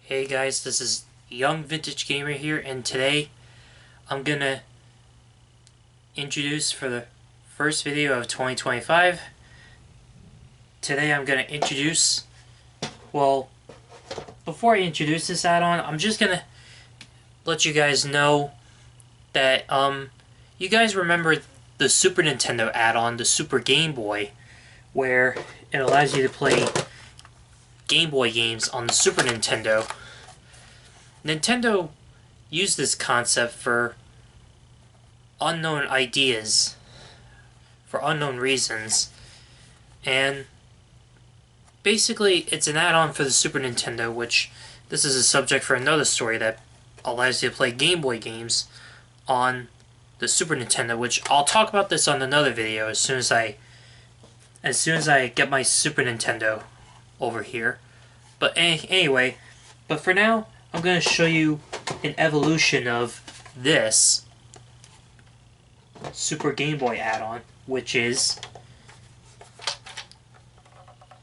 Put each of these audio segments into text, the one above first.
Hey guys, this is Young Vintage Gamer here, and today I'm gonna introduce for the first video of 2025. Today I'm gonna introduce, well, before I introduce this add-on, I'm just gonna let you guys know that, you guys remember the Super Nintendo add-on, the Super Game Boy, where it allows you to play Game Boy games on the Super Nintendo. Nintendo used this concept for unknown ideas, for unknown reasons, and basically it's an add-on for the Super Nintendo, which this is a subject for another story that allows you to play Game Boy games on the Super Nintendo, which I'll talk about this on another video as soon as I get my Super Nintendo over here. But anyway, but for now, I'm going to show you an evolution of this Super Game Boy add-on, which is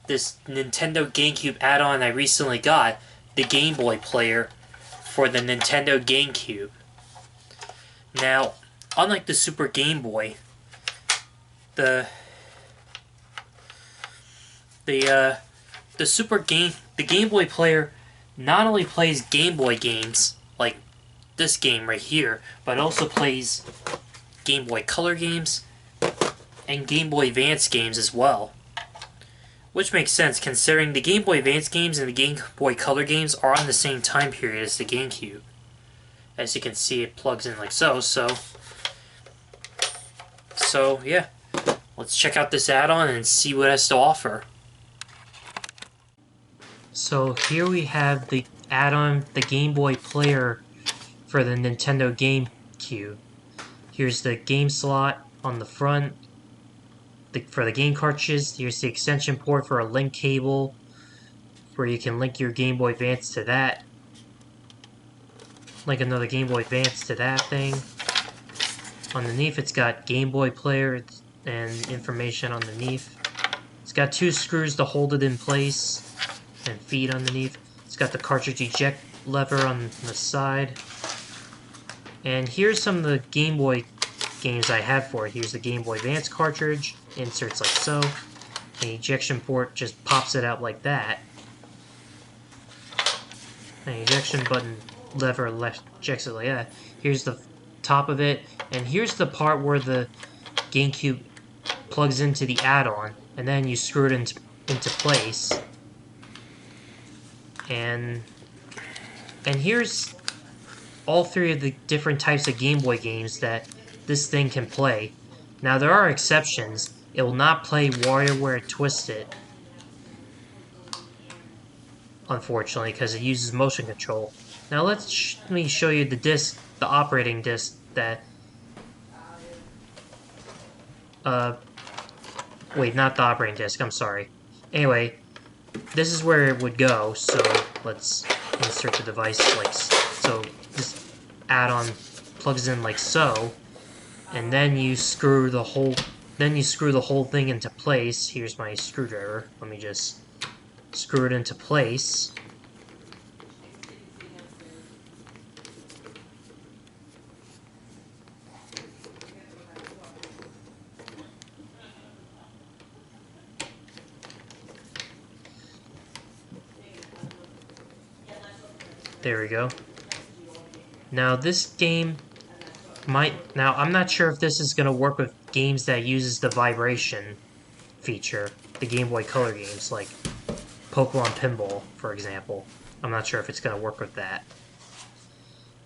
this Nintendo Gamecube add-on I recently got, the Game Boy player for the Nintendo Gamecube. Now, unlike the Super Game Boy, the Game Boy player not only plays Game Boy games, like this game right here, but also plays Game Boy Color games and Game Boy Advance games as well. Which makes sense, considering the Game Boy Advance games and the Game Boy Color games are on the same time period as the GameCube. As you can see, it plugs in like so, yeah. Let's check out this add-on and see what it has to offer. So here we have the add-on, the Game Boy player for the Nintendo GameCube. Here's the game slot on the front for the game cartridges. Here's the extension port for a link cable where you can link your Game Boy Advance to that. Link another Game Boy Advance to that thing. Underneath it's got Game Boy player and information underneath. It's got two screws to hold it in place and feed underneath. It's got the cartridge eject lever on the side. And here's some of the Game Boy games I have for it. Here's the Game Boy Advance cartridge. Inserts like so. The ejection port just pops it out like that. And the ejection button lever ejects it like that. Here's the top of it. And here's the part where the GameCube plugs into the add-on. And then you screw it into place. And here's all three of the different types of Game Boy games that this thing can play. Now there are exceptions. It will not play WarioWare Twisted, unfortunately, because it uses motion control. Now let me show you the disc, the operating disc that wait, not the operating disc, I'm sorry. Anyway, this is where it would go, so let's insert the device like so. This add-on plugs in like so, and then you screw the whole thing into place. Here's my screwdriver. Let me just screw it into place. There we go. Now this game now I'm not sure if this is going to work with games that uses the vibration feature, the Game Boy Color games, like Pokemon Pinball, for example. I'm not sure if it's going to work with that.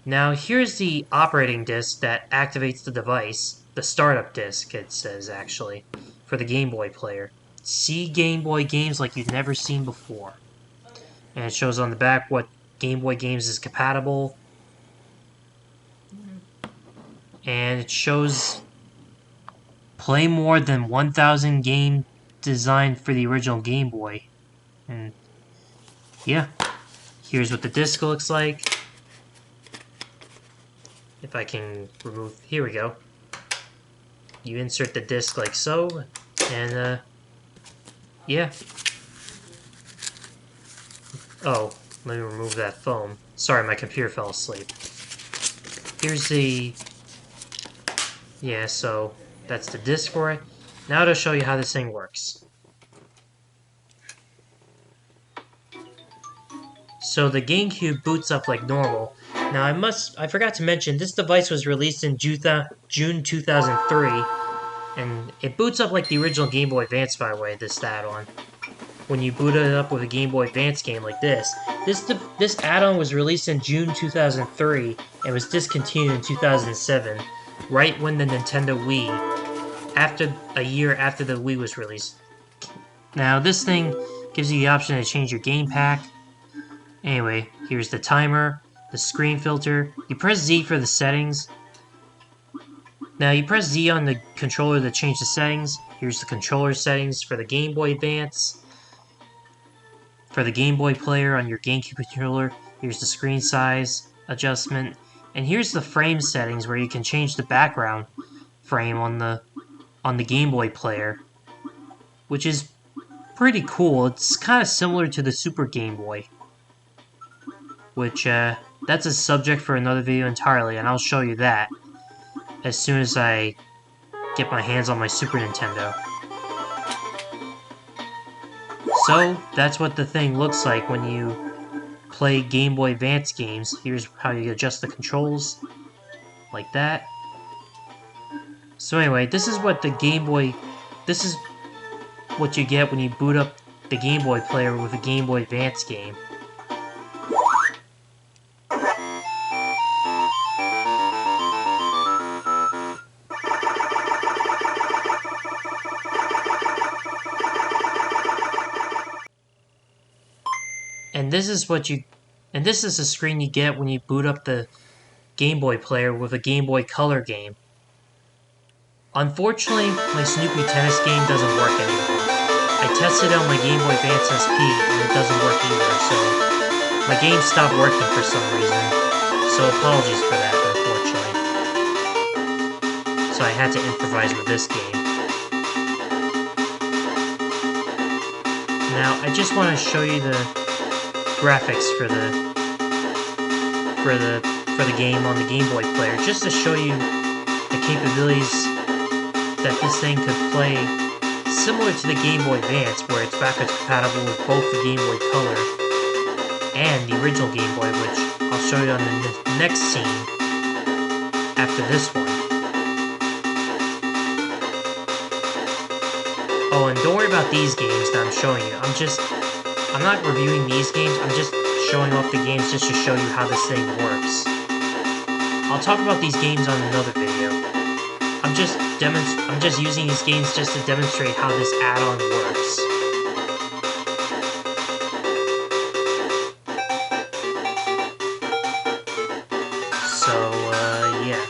Now here's the operating disc that activates the device, the startup disc it says actually, for the Game Boy player. See Game Boy games like you've never seen before. And it shows on the back what Game Boy games is compatible. And it shows play more than 1,000 games designed for the original Game Boy. And yeah, here's what the disc looks like. If I can remove, here we go. You insert the disc like so, and yeah. Oh, Let me remove that foam. Sorry, my computer fell asleep. Here's the... Yeah, so that's the disc for it. Now to show you how this thing works. So the Gamecube boots up like normal. Now I forgot to mention, this device was released in June 2003, and it boots up like the original Game Boy Advance, by the way, this add-on. When you boot it up with a Game Boy Advance game like this. This add-on was released in June 2003 and was discontinued in 2007, right when the Nintendo Wii, a year after the Wii was released. Now this thing gives you the option to change your game pack. Anyway, here's the timer, the screen filter. You press Z for the settings. Now you press Z on the controller to change the settings. Here's the controller settings for the Game Boy Advance. For the Game Boy player on your GameCube controller, here's the screen size adjustment. And here's the frame settings where you can change the background frame on the Game Boy player, which is pretty cool. It's kind of similar to the Super Game Boy, which that's a subject for another video entirely, and I'll show you that as soon as I get my hands on my Super Nintendo. So, that's what the thing looks like when you play Game Boy Advance games. Here's how you adjust the controls, like that. So anyway, this is what this is what you get when you boot up the Game Boy player with a Game Boy Advance game. And this is the screen you get when you boot up the Game Boy player with a Game Boy Color game. Unfortunately, my Snoopy tennis game doesn't work anymore. I tested it on my Game Boy Advance SP and it doesn't work either, so my game stopped working for some reason. So apologies for that, unfortunately. So I had to improvise with this game. Now, I just want to show you the graphics for the game on the Game Boy player, just to show you the capabilities that this thing could play, similar to the Game Boy Advance, where it's backwards compatible with both the Game Boy Color and the original Game Boy, which I'll show you on the next scene after this one. Oh, and don't worry about these games that I'm showing you. I'm not reviewing these games, I'm just showing off the games just to show you how this thing works. I'll talk about these games on another video. I'm just using these games just to demonstrate how this add-on works. So, yeah.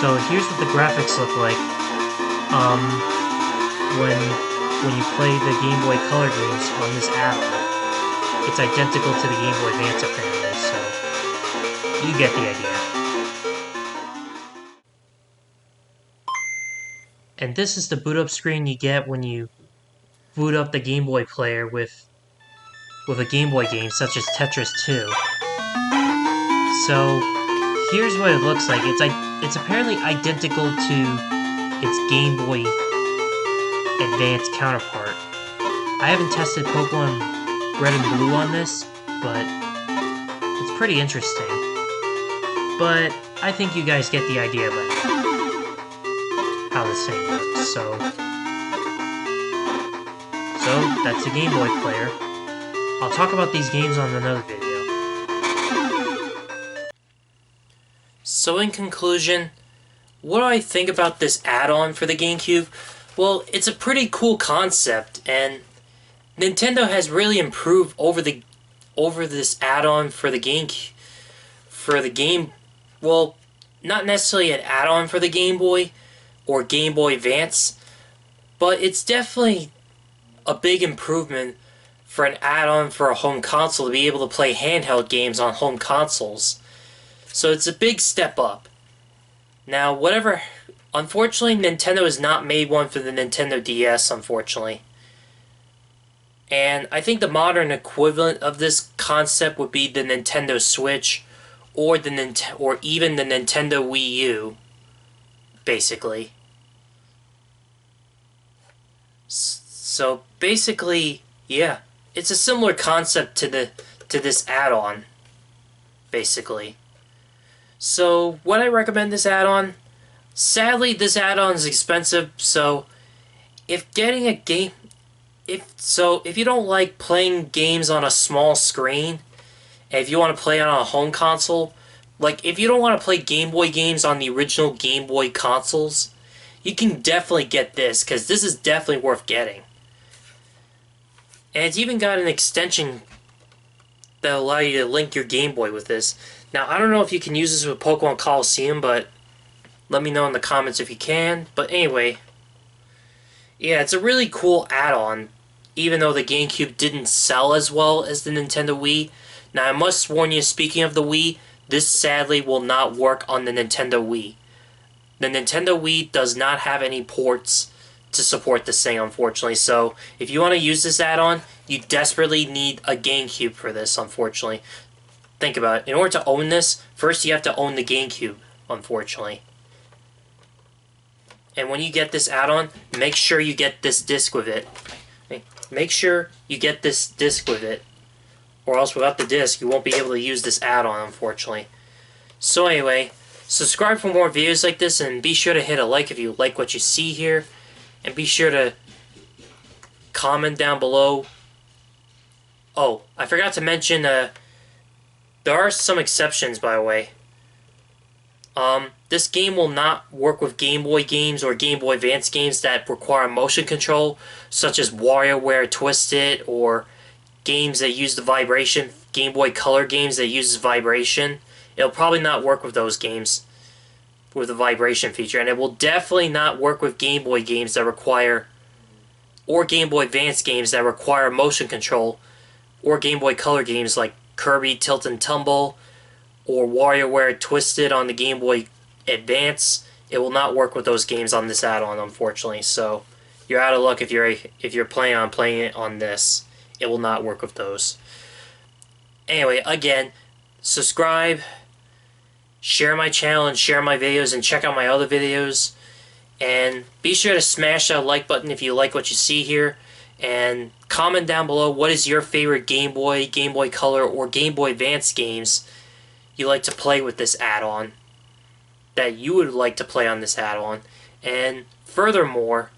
So here's what the graphics look like when you play the Game Boy Color games on this add-on. It's identical to the Game Boy Advance apparently, so you get the idea. And this is the boot up screen you get when you boot up the Game Boy player with a Game Boy game such as Tetris 2. So here's what it looks like. It's apparently identical to its Game Boy Advance counterpart. I haven't tested Pokemon Red and Blue on this, but it's pretty interesting. But I think you guys get the idea by how this thing works. So that's the Game Boy player. I'll talk about these games on another video. So in conclusion, what do I think about this add-on for the GameCube? Well, it's a pretty cool concept, and Nintendo has really improved over this add-on for the game. Well, not necessarily an add-on for the Game Boy or Game Boy Advance, but it's definitely a big improvement for an add-on for a home console to be able to play handheld games on home consoles. So it's a big step up. Now, unfortunately, Nintendo has not made one for the Nintendo DS, unfortunately. And I think the modern equivalent of this concept would be the Nintendo Switch or even the Nintendo Wii U, basically. So basically, yeah, it's a similar concept to this add-on, basically. So would I recommend this add-on? Sadly, this add-on is expensive, so if you don't like playing games on a small screen, and if you want to play on a home console, like if you don't want to play Game Boy games on the original Game Boy consoles, you can definitely get this, because this is definitely worth getting. And it's even got an extension that'll allow you to link your Game Boy with this. Now, I don't know if you can use this with Pokemon Coliseum, but let me know in the comments if you can. But anyway, yeah, it's a really cool add-on, even though the GameCube didn't sell as well as the Nintendo Wii. Now, I must warn you, speaking of the Wii, this sadly will not work on the Nintendo Wii. The Nintendo Wii does not have any ports to support this thing, unfortunately. So, if you want to use this add-on, you desperately need a GameCube for this, unfortunately. Think about it. In order to own this, first you have to own the GameCube, unfortunately. And when you get this add-on, make sure you get this disc with it. Make sure you get this disc with it. Or else without the disc, you won't be able to use this add-on, unfortunately. So anyway, subscribe for more videos like this, and be sure to hit a like if you like what you see here. And be sure to comment down below. Oh, I forgot to mention, there are some exceptions, by the way. This game will not work with Game Boy games or Game Boy Advance games that require motion control, such as WarioWare Twisted, or games that use the vibration, Game Boy Color games that use vibration. It'll probably not work with those games with the vibration feature, and it will definitely not work with Game Boy games that require, or Game Boy Advance games that require motion control, or Game Boy Color games like Kirby Tilt and Tumble, or WarioWare Twisted on the Game Boy Advance. It will not work with those games on this add-on, unfortunately. So you're out of luck if you're planning on playing it on this. It will not work with those. Anyway, again, subscribe, share my channel and share my videos, and check out my other videos. And be sure to smash that like button if you like what you see here. And comment down below what is your favorite Game Boy, Game Boy Color, or Game Boy Advance games you like to play with this add-on, that you would like to play on this add-on. And furthermore,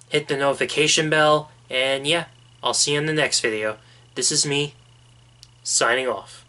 hit the notification bell, and yeah, I'll see you in the next video. This is me, signing off.